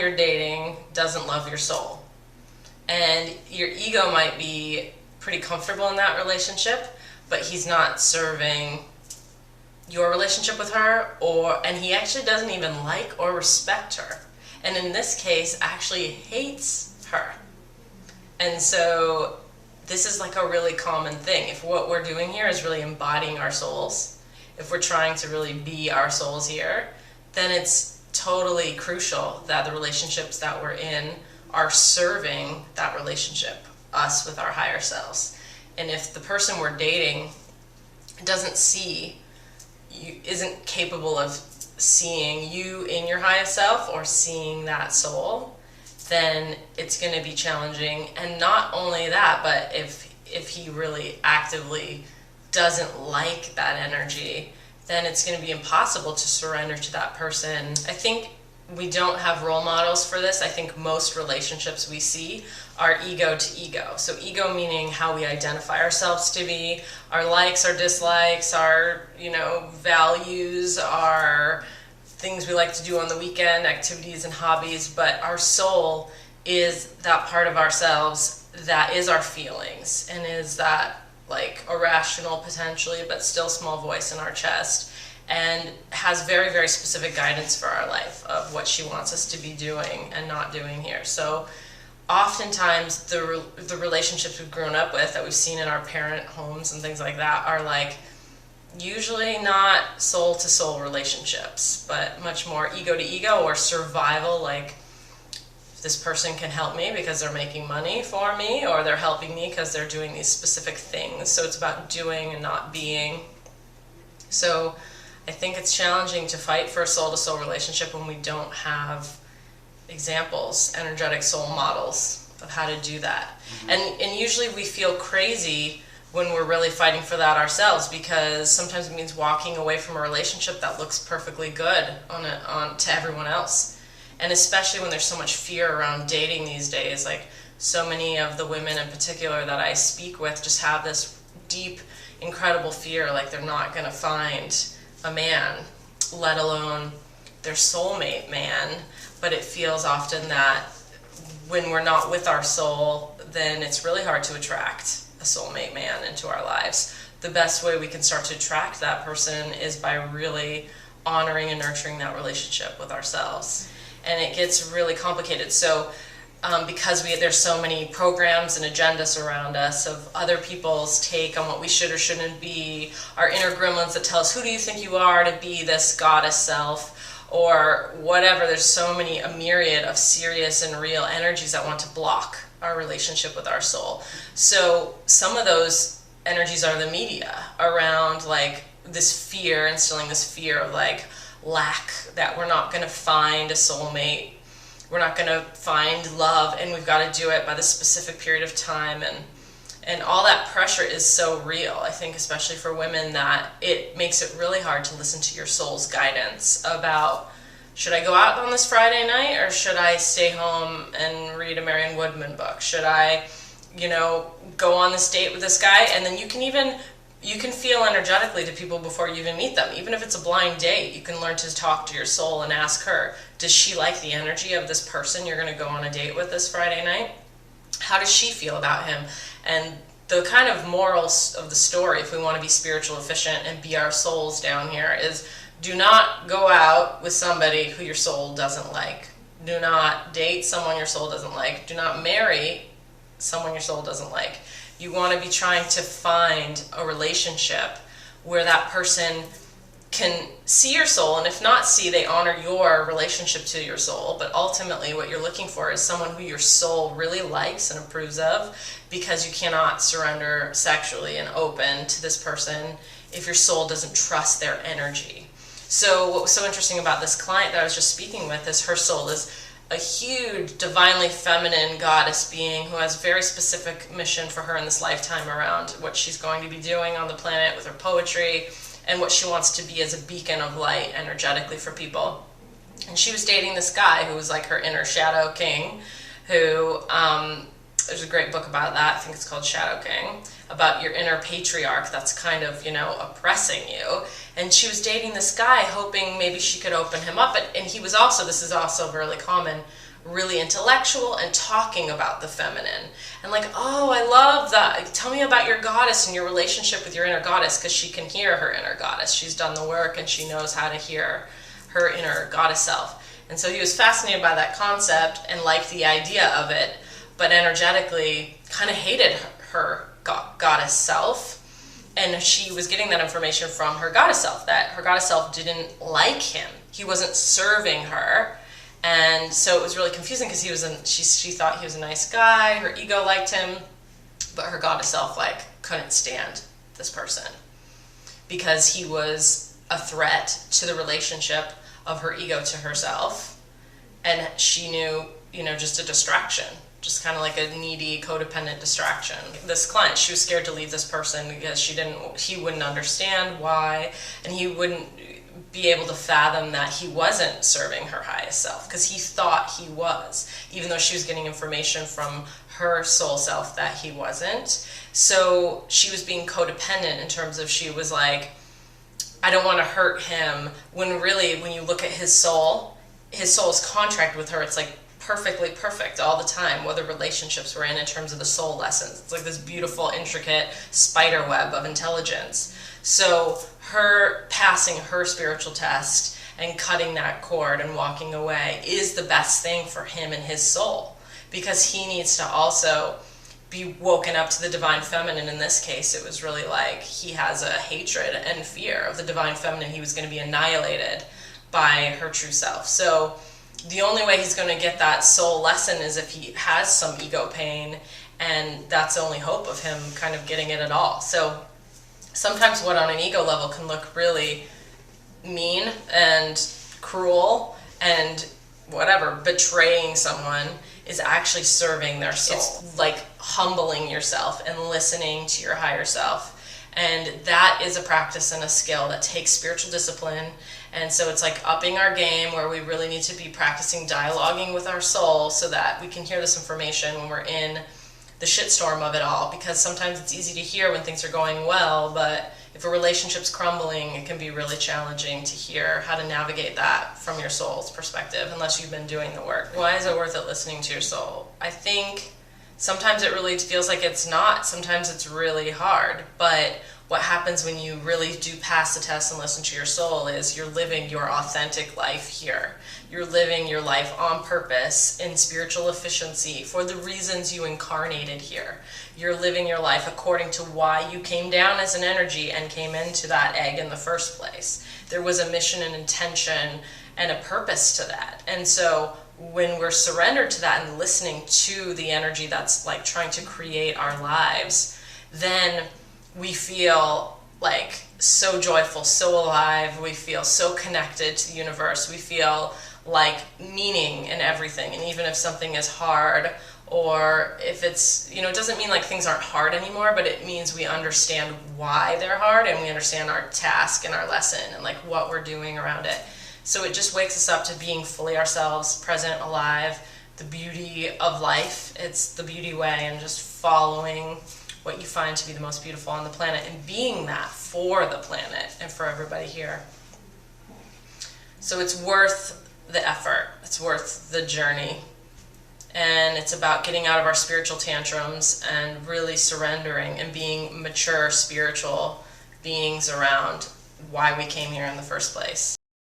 you're dating doesn't love your soul. And your ego might be pretty comfortable in that relationship, but he's not serving your relationship with her, and he actually doesn't even like or respect her. And in this case, actually hates her. And so this is like a really common thing. If what we're doing here is really embodying our souls, if we're trying to really be our souls here, then it's totally crucial that the relationships that we're in are serving that relationship, us with our higher selves. And if the person we're dating doesn't see you, isn't capable of seeing you in your highest self or seeing that soul, then it's going to be challenging. And not only that, but if he really actively doesn't like that energy, then it's going to be impossible to surrender to that person. I think we don't have role models for this. I think most relationships we see are ego to ego. So ego meaning how we identify ourselves to be, our likes, our dislikes, our, values, our things we like to do on the weekend, activities and hobbies. But our soul is that part of ourselves that is our feelings and is that like irrational potentially, but still small voice in our chest, and has very, very specific guidance for our life of what she wants us to be doing and not doing here. So oftentimes the relationships we've grown up with that we've seen in our parent homes and things like that are like usually not soul to soul relationships, but much more ego to ego or survival, like this person can help me because they're making money for me, or they're helping me because they're doing these specific things. So it's about doing and not being. So I think it's challenging to fight for a soul-to-soul relationship when we don't have examples, energetic soul models of how to do that. Mm-hmm. And usually we feel crazy when we're really fighting for that ourselves, because sometimes it means walking away from a relationship that looks perfectly good on to everyone else. And especially when there's so much fear around dating these days, like so many of the women in particular that I speak with just have this deep, incredible fear, like they're not going to find a man, let alone their soulmate man. But it feels often that when we're not with our soul, then it's really hard to attract a soulmate man into our lives. The best way we can start to attract that person is by really honoring and nurturing that relationship with ourselves. And it gets really complicated. So because there's so many programs and agendas around us of other people's take on what we should or shouldn't be, our inner gremlins that tell us, who do you think you are to be this goddess self, or whatever. There's a myriad of serious and real energies that want to block our relationship with our soul. So some of those energies are the media around like this fear, instilling this fear of like lack, that we're not going to find a soulmate, we're not going to find love, and we've got to do it by this specific period of time, and all that pressure is so real. I think especially for women that it makes it really hard to listen to your soul's guidance about, should I go out on this Friday night or should I stay home and read a Marion Woodman book? Should I, go on this date with this guy? And then you can feel energetically to people before you even meet them. Even if it's a blind date, you can learn to talk to your soul and ask her, does she like the energy of this person you're going to go on a date with this Friday night? How does she feel about him? And the kind of morals of the story, if we want to be spiritual efficient and be our souls down here, is do not go out with somebody who your soul doesn't like. Do not date someone your soul doesn't like. Do not marry someone your soul doesn't like. You want to be trying to find a relationship where that person can see your soul, and if not see, they honor your relationship to your soul. But ultimately what you're looking for is someone who your soul really likes and approves of, because you cannot surrender sexually and open to this person if your soul doesn't trust their energy. So what was so interesting about this client that I was just speaking with is her soul is a huge, divinely feminine goddess being who has a very specific mission for her in this lifetime around what she's going to be doing on the planet with her poetry and what she wants to be as a beacon of light energetically for people. And she was dating this guy who was like her inner shadow king, who, there's a great book about that, I think it's called Shadow King, about your inner patriarch that's kind of, oppressing you. And she was dating this guy hoping maybe she could open him up. And he was also, this is also really common, really intellectual and talking about the feminine. And like, oh, I love that. Tell me about your goddess and your relationship with your inner goddess, because she can hear her inner goddess. She's done the work and she knows how to hear her inner goddess self. And so he was fascinated by that concept and liked the idea of it, but energetically kind of hated her goddess self. And she was getting that information from her goddess self, that her goddess self didn't like him. He wasn't serving her. And so it was really confusing because she thought he was a nice guy, her ego liked him, but her goddess self couldn't stand this person because he was a threat to the relationship of her ego to herself. And she knew, just a distraction, just kind of like a needy, codependent distraction. This client, she was scared to leave this person because he wouldn't understand why, and he wouldn't be able to fathom that he wasn't serving her highest self, because he thought he was, even though she was getting information from her soul self that he wasn't. So she was being codependent in terms of, she was like, I don't want to hurt him, when really, when you look at his soul's contract with her, it's like perfectly perfect all the time, what the relationships were in terms of the soul lessons. It's like this beautiful, intricate spider web of intelligence. So her passing her spiritual test and cutting that cord and walking away is the best thing for him and his soul, because he needs to also be woken up to the divine feminine. In this case, it was really like he has a hatred and fear of the divine feminine. He was going to be annihilated by her true self. So the only way he's going to get that soul lesson is if he has some ego pain, and that's the only hope of him kind of getting it at all. So sometimes what on an ego level can look really mean and cruel and whatever, betraying someone, is actually serving their soul. It's like humbling yourself and listening to your higher self. And that is a practice and a skill that takes spiritual discipline. And so it's like upping our game, where we really need to be practicing dialoguing with our soul so that we can hear this information when we're in the shitstorm of it all. Because sometimes it's easy to hear when things are going well, but if a relationship's crumbling, it can be really challenging to hear how to navigate that from your soul's perspective, unless you've been doing the work. Why is it worth it listening to your soul? I think sometimes it really feels like it's not. Sometimes it's really hard. But what happens when you really do pass the test and listen to your soul is you're living your authentic life here. You're living your life on purpose, in spiritual efficiency, for the reasons you incarnated here. You're living your life according to why you came down as an energy and came into that egg in the first place. There was a mission and intention and a purpose to that. And so when we're surrendered to that and listening to the energy that's like trying to create our lives, then we feel like so joyful, so alive. We feel so connected to the universe. We feel like meaning in everything. And even if something is hard, or if it's, it doesn't mean like things aren't hard anymore, but it means we understand why they're hard, and we understand our task and our lesson and like what we're doing around it. So it just wakes us up to being fully ourselves, present, alive, the beauty of life. It's the beauty way, and just following what you find to be the most beautiful on the planet, and being that for the planet and for everybody here. So it's worth the effort. It's worth the journey. And it's about getting out of our spiritual tantrums and really surrendering and being mature spiritual beings around why we came here in the first place.